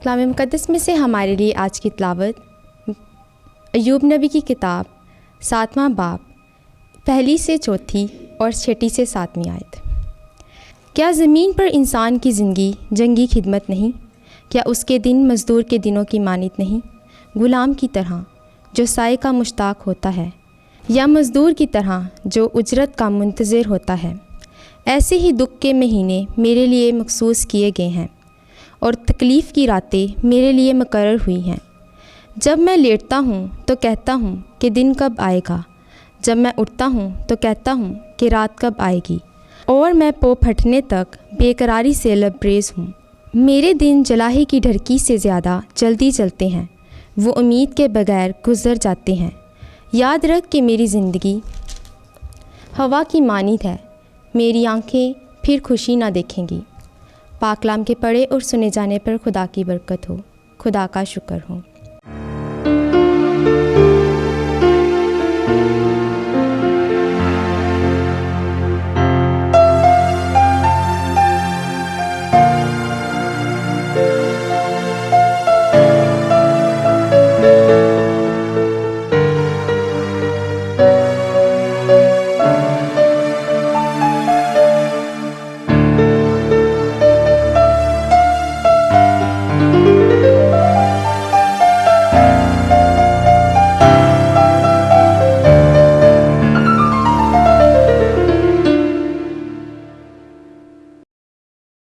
कलाम मुक़द्दस में से हमारे लिए आज की तिलावत अय्यूब नबी की किताब 7वां बाब 1 से 4 और 6 से 7 आयत। क्या ज़मीन पर इंसान की ज़िंदगी जंगी खिदमत नहीं? क्या उसके दिन मज़दूर के दिनों की मानित नहीं? ग़ुलाम की तरह जो साए का मुश्ताक होता है, या मज़दूर की तरह जो उजरत का मुंतज़िर होता है। ऐसे ही दुख के महीने मेरे लिए मखसूस किए गए हैं और तकलीफ़ की रातें मेरे लिए मुकर्रर हुई हैं। जब मैं लेटता हूँ तो कहता हूँ कि दिन कब आएगा, जब मैं उठता हूँ तो कहता हूँ कि रात कब आएगी, और मैं पो फटने तक बेकरारी से लबरेज़ हूँ। मेरे दिन जलाहे की ढरकी से ज़्यादा जल्दी चलते हैं, वो उम्मीद के बगैर गुज़र जाते हैं। याद रख कि मेरी ज़िंदगी हवा की मानित है, मेरी आँखें फिर खुशी ना देखेंगी। पाक कलाम के पढ़े और सुने जाने पर खुदा की बरकत हो। खुदा का शुक्र हो।